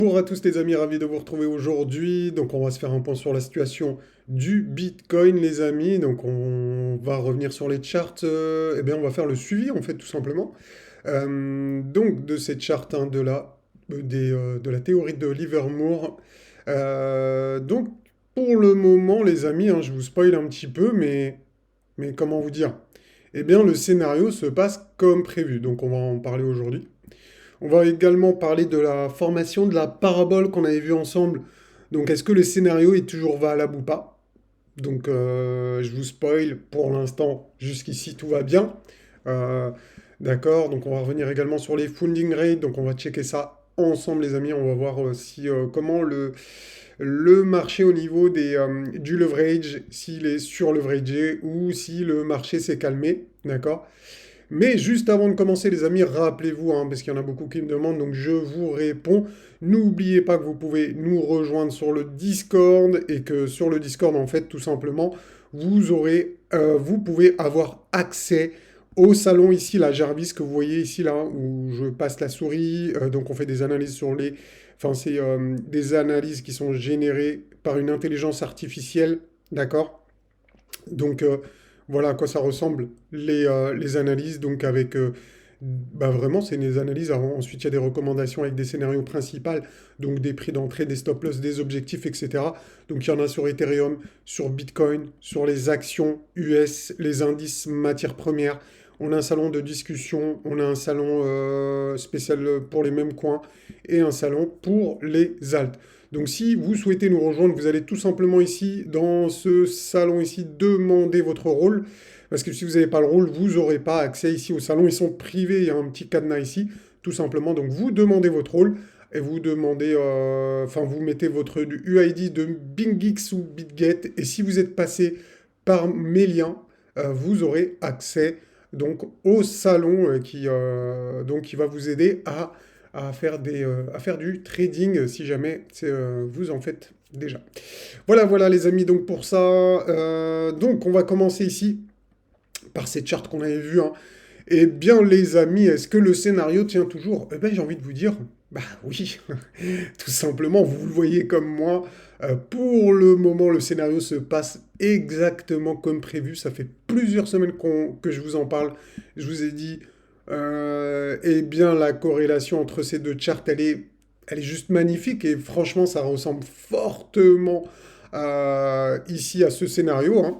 Bonjour à tous les amis, ravi de vous retrouver aujourd'hui. Donc on va se faire un point sur la situation du Bitcoin les amis. Donc on va revenir sur les charts. Eh bien on va faire le suivi en fait tout simplement. Donc de ces charts hein, de la théorie de Livermore. Donc pour le moment les amis, hein, je vous spoil un petit peu, mais comment vous dire? Eh bien le scénario se passe comme prévu. Donc on va en parler aujourd'hui. On va également parler de la formation de la parabole qu'on avait vue ensemble. Donc, est-ce que le scénario est toujours valable ou pas? Donc, je vous spoil, pour l'instant, jusqu'ici, tout va bien. Euh, d'accord, donc on va revenir également sur les funding rates. Donc, on va checker ça ensemble, les amis. On va voir si, comment le marché au niveau du leverage, s'il est sur-leveragé ou si le marché s'est calmé. D'accord? Mais juste avant de commencer, les amis, rappelez-vous, hein, parce qu'il y en a beaucoup qui me demandent, donc je vous réponds. N'oubliez pas que vous pouvez nous rejoindre sur le Discord et que sur le Discord, en fait, tout simplement, vous pouvez avoir accès au salon ici, la Jarvis que vous voyez ici, là, où je passe la souris. Donc, on fait des analyses sur les, enfin, c'est des analyses qui sont générées par une intelligence artificielle, d'accord? Donc voilà à quoi ça ressemble les analyses. Donc avec bah vraiment c'est des analyses. Alors, ensuite il y a des recommandations avec des scénarios principaux, donc des prix d'entrée, des stop loss, des objectifs, etc. Donc il y en a sur Ethereum, sur Bitcoin, sur les actions US, les indices matières premières. On a un salon de discussion, on a un salon spécial pour les mêmes coins et un salon pour les alts. Donc si vous souhaitez nous rejoindre, vous allez tout simplement ici, dans ce salon ici, demander votre rôle. Parce que si vous n'avez pas le rôle, vous n'aurez pas accès ici au salon. Ils sont privés, il y a un petit cadenas ici, tout simplement. Donc vous demandez votre rôle et vous demandez, enfin vous mettez votre UID de BingX ou BitGet. Et si vous êtes passé par mes liens, vous aurez accès donc au salon donc, qui va vous aider à faire du trading si jamais vous en faites déjà. Voilà, voilà les amis, donc pour ça, donc on va commencer ici par cette charte qu'on avait vue. Hein. Eh bien les amis, est-ce que le scénario tient toujours? Eh bien j'ai envie de vous dire, bah oui, tout simplement, vous le voyez comme moi. Pour le moment, le scénario se passe exactement comme prévu. Ça fait plusieurs semaines que je vous en parle. Je vous ai dit, eh bien, la corrélation entre ces deux charts, elle est juste magnifique. Et franchement, ça ressemble fortement ici à ce scénario. Hein.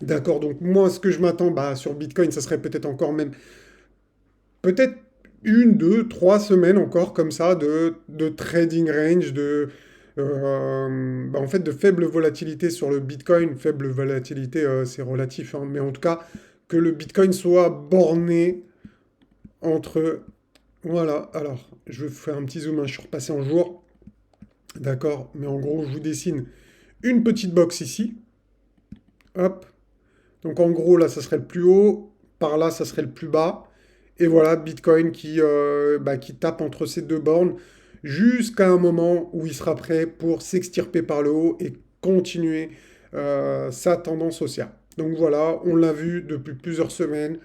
D'accord, donc moi, ce que je m'attends bah, sur Bitcoin, ça serait peut-être encore même peut-être une, deux, trois semaines encore comme ça de trading range, bah, en fait de faible volatilité sur le Bitcoin. Faible volatilité, c'est relatif, hein, mais en tout cas que le Bitcoin soit borné entre... Voilà, alors je vais vous faire un petit zoom, hein, je suis repassé en jour, d'accord, mais en gros je vous dessine une petite box ici, hop, donc en gros là ça serait le plus haut, par là ça serait le plus bas. Et voilà, Bitcoin qui tape entre ces deux bornes jusqu'à un moment où il sera prêt pour s'extirper par le haut et continuer sa tendance haussière. Donc voilà, on l'a vu depuis plusieurs semaines.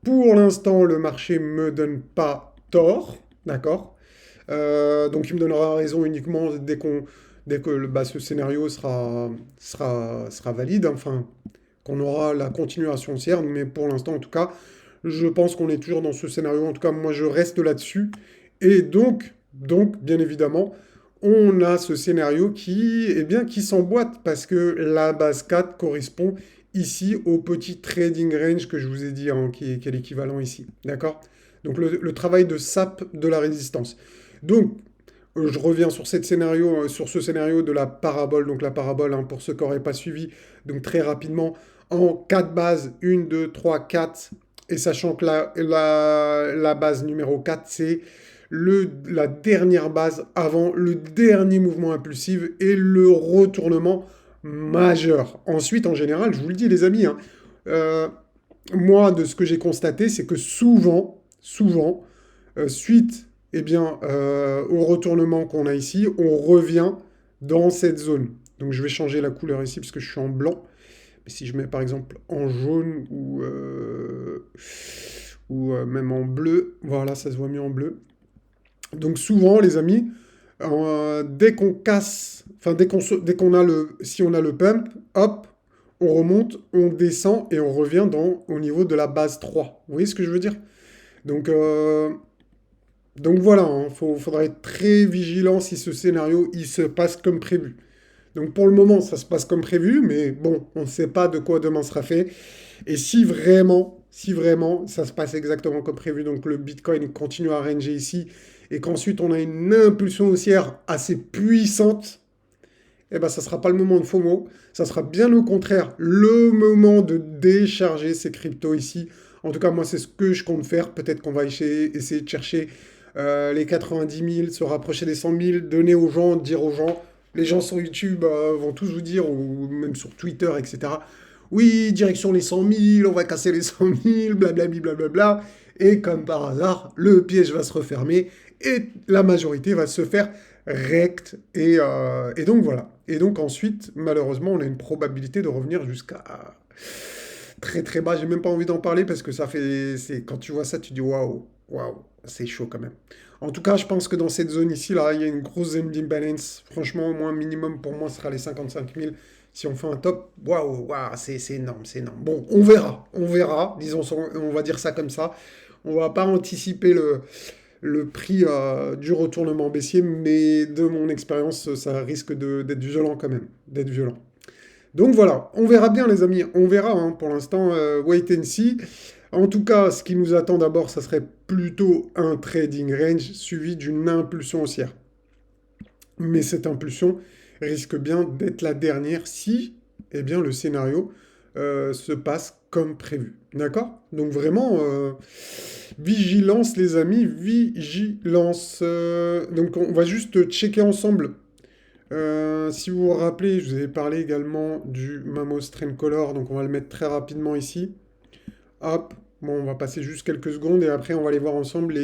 Pour l'instant, le marché ne me donne pas tort, d'accord. Donc il me donnera raison uniquement dès que ce scénario sera valide, enfin, qu'on aura la continuation haussière, mais pour l'instant en tout cas, je pense qu'on est toujours dans ce scénario. En tout cas, moi, je reste là-dessus. Et donc, bien évidemment, on a ce scénario qui s'emboîte parce que la base 4 correspond ici au petit trading range que je vous ai dit, hein, qui est l'équivalent ici. D'accord? Donc, le travail de sap de la résistance. Donc, je reviens sur, sur ce scénario de la parabole. Donc, la parabole, hein, pour ceux qui n'auraient pas suivi, donc très rapidement, en 4 bases, 1, 2, 3, 4. Et sachant que la base numéro 4, c'est la dernière base avant le dernier mouvement impulsif et le retournement majeur. Ensuite, en général, je vous le dis, les amis, hein, euh, moi, de ce que j'ai constaté, c'est que souvent, suite au retournement qu'on a ici, on revient dans cette zone. Donc, je vais changer la couleur ici parce que je suis en blanc. Mais si je mets par exemple en jaune ou même en bleu, voilà, ça se voit mieux en bleu. Donc souvent, les amis, Dès qu'on casse, enfin dès qu'on a si on a le pump, hop, on remonte, on descend et on revient au niveau de la base 3. Vous voyez ce que je veux dire? Donc, euh, donc voilà, faudra être très vigilant si ce scénario il se passe comme prévu. Donc pour le moment, ça se passe comme prévu, mais bon, on ne sait pas de quoi demain sera fait. Et si vraiment, ça se passe exactement comme prévu, donc le Bitcoin continue à ranger ici, et qu'ensuite on a une impulsion haussière assez puissante, eh ben ça sera pas le moment de FOMO, ça sera bien au contraire le moment de décharger ces cryptos ici. En tout cas, moi, c'est ce que je compte faire. Peut-être qu'on va essayer de chercher les 90 000, se rapprocher des 100 000, donner aux gens, dire aux gens. Les gens sur YouTube vont tous vous dire, ou même sur Twitter, etc. Oui, direction les 100 000, on va casser les 100 000, blablabla, blablabla. Et comme par hasard, le piège va se refermer et la majorité va se faire rect. Et donc voilà. Et donc ensuite, malheureusement, on a une probabilité de revenir jusqu'à très très bas. J'ai même pas envie d'en parler parce que ça fait. Quand tu vois ça, tu dis waouh, waouh, c'est chaud quand même. En tout cas, je pense que dans cette zone ici, là, il y a une grosse zone d'imbalance. Franchement, au moins, minimum pour moi, ce sera les 55 000. Si on fait un top, waouh, waouh, c'est énorme, c'est énorme. Bon, on verra, disons, on va dire ça comme ça. On va pas anticiper le prix du retournement baissier, mais de mon expérience, ça risque d'être violent quand même, d'être violent. Donc voilà, on verra bien les amis, on verra, hein. Pour l'instant, wait and see. En tout cas, ce qui nous attend d'abord, ça serait plutôt un trading range suivi d'une impulsion haussière. Mais cette impulsion risque bien d'être la dernière si eh bien, le scénario se passe comme prévu. D'accord? Donc vraiment, vigilance les amis, vigilance. Donc on va juste checker ensemble. Si vous vous rappelez, je vous avais parlé également du Mamos Trendcolor, donc on va le mettre très rapidement ici. Hop, bon, on va passer juste quelques secondes et après on va aller voir ensemble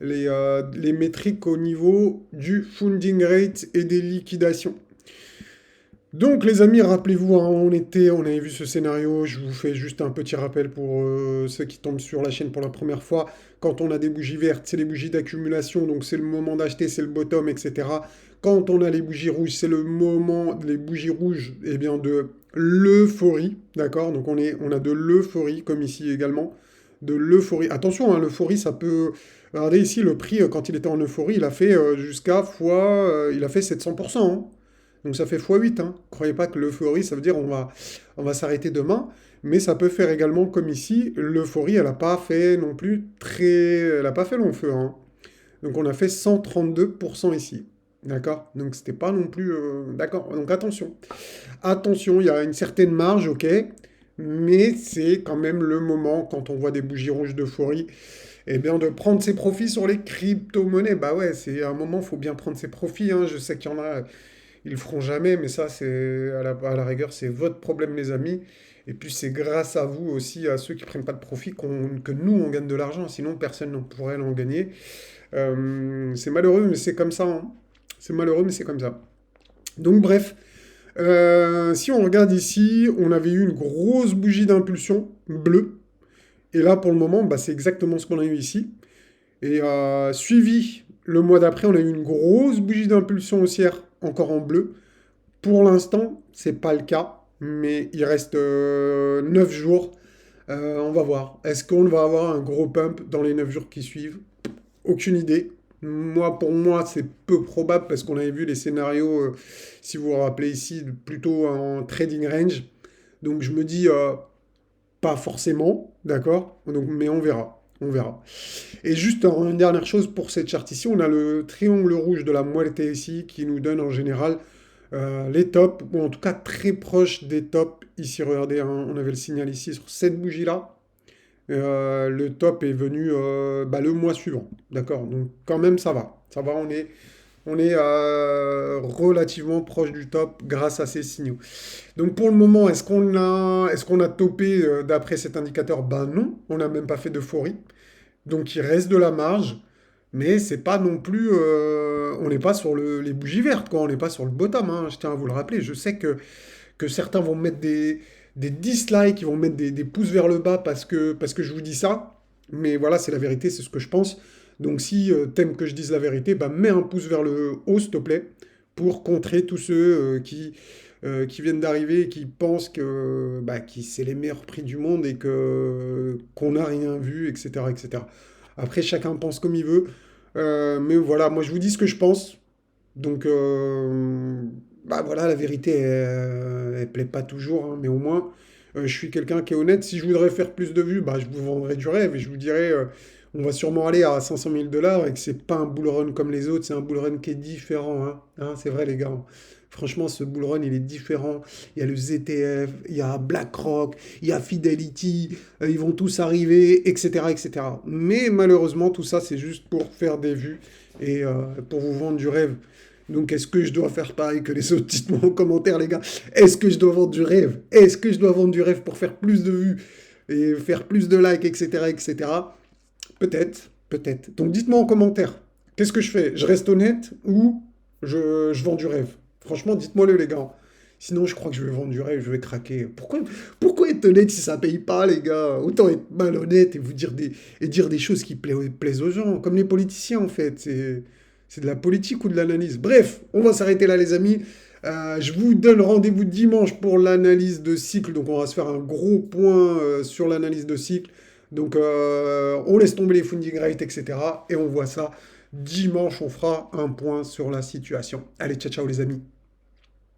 les métriques au niveau du funding rate et des liquidations. Donc les amis, rappelez-vous, hein, on avait vu ce scénario, je vous fais juste un petit rappel pour ceux qui tombent sur la chaîne pour la première fois. Quand on a des bougies vertes, c'est les bougies d'accumulation, donc c'est le moment d'acheter, c'est le bottom, etc. Quand on a les bougies rouges, c'est le moment, les bougies rouges, eh bien de l'euphorie, d'accord? Donc on a de l'euphorie, comme ici également, de l'euphorie. Attention, hein, l'euphorie, ça peut... Regardez ici, le prix, quand il était en euphorie, il a fait il a fait 700%, hein. Donc ça fait x8, hein. Croyez pas que l'euphorie, ça veut dire on va s'arrêter demain, mais ça peut faire également comme ici, l'euphorie, elle n'a pas fait non plus elle n'a pas fait long feu, hein. Donc on a fait 132% ici. D'accord? Donc c'était pas non plus... D'accord? Donc attention. Attention, il y a une certaine marge, ok, mais c'est quand même le moment, quand on voit des bougies rouges d'euphorie, eh bien de prendre ses profits sur les crypto-monnaies. Bah ouais, c'est à un moment, il faut bien prendre ses profits, hein. Je sais qu'il y en a... Ils le feront jamais, mais ça, c'est à la rigueur, c'est votre problème, les amis. Et puis, c'est grâce à vous aussi, à ceux qui prennent pas de profit, que nous, on gagne de l'argent. Sinon, personne ne pourrait en gagner. C'est malheureux, mais c'est comme ça, hein. C'est malheureux, mais c'est comme ça. Donc, bref, si on regarde ici, on avait eu une grosse bougie d'impulsion bleue. Et là, pour le moment, bah, c'est exactement ce qu'on a eu ici. Et suivi le mois d'après, on a eu une grosse bougie d'impulsion haussière, encore en bleu. Pour l'instant, c'est pas le cas, mais il reste 9 jours. On va voir. Est-ce qu'on va avoir un gros pump dans les 9 jours qui suivent? Aucune idée. Moi, pour moi, c'est peu probable parce qu'on avait vu les scénarios, si vous vous rappelez ici, plutôt en trading range. Donc je me dis, pas forcément, d'accord? Donc, mais on verra. On verra. Et juste une dernière chose pour cette charte ici, on a le triangle rouge de la moelle ici qui nous donne en général les tops, ou en tout cas très proche des tops. Ici, regardez, hein, on avait le signal ici sur cette bougie-là. Le top est venu le mois suivant. D'accord? Donc quand même, ça va. Ça va, on est relativement proche du top grâce à ces signaux. Donc pour le moment, est-ce qu'on a topé d'après cet indicateur? Ben non, on n'a même pas fait d'euphorie. Donc il reste de la marge, mais c'est pas non plus, on n'est pas sur les bougies vertes, quoi. On n'est pas sur le bottom, hein, je tiens à vous le rappeler. Je sais que certains vont mettre des dislikes, ils vont mettre des pouces vers le bas parce que je vous dis ça. Mais voilà, c'est la vérité, c'est ce que je pense. Donc si t'aimes que je dise la vérité, bah, mets un pouce vers le haut, s'il te plaît, pour contrer tous ceux qui viennent d'arriver et qui pensent que c'est les meilleurs prix du monde et qu'on n'a rien vu, etc., etc. Après, chacun pense comme il veut. Mais voilà, moi je vous dis ce que je pense. Donc, bah voilà, la vérité, elle plaît pas toujours, hein, mais au moins, je suis quelqu'un qui est honnête. Si je voudrais faire plus de vues, bah, je vous vendrais du rêve et je vous dirais, on va sûrement aller à 500 000 dollars et que c'est pas un bull run comme les autres, c'est un bull run qui est différent, hein. Hein, c'est vrai, les gars. Franchement, ce bull run, il est différent. Il y a le ZTF, il y a BlackRock, il y a Fidelity, ils vont tous arriver, etc., etc. Mais malheureusement, tout ça, c'est juste pour faire des vues et pour vous vendre du rêve. Donc, est-ce que je dois faire pareil que les autres? Dites-moi en commentaire, les gars. Est-ce que je dois vendre du rêve? Est-ce que je dois vendre du rêve pour faire plus de vues et faire plus de likes, etc., etc. Peut-être, peut-être. Donc, dites-moi en commentaire. Qu'est-ce que je fais? Je reste honnête ou je vends du rêve? Franchement, dites-moi-le, les gars. Sinon, je crois que je vais vendre du rêve, je vais craquer. Pourquoi être honnête si ça paye pas, les gars? Autant être malhonnête et dire des choses qui plaisent aux gens, comme les politiciens, en fait. C'est de la politique ou de l'analyse. Bref, on va s'arrêter là, les amis. Je vous donne rendez-vous dimanche pour l'analyse de cycle. Donc, on va se faire un gros point sur l'analyse de cycle. Donc, on laisse tomber les funding rates, etc. Et on voit ça. Dimanche, on fera un point sur la situation. Allez, ciao, ciao, les amis.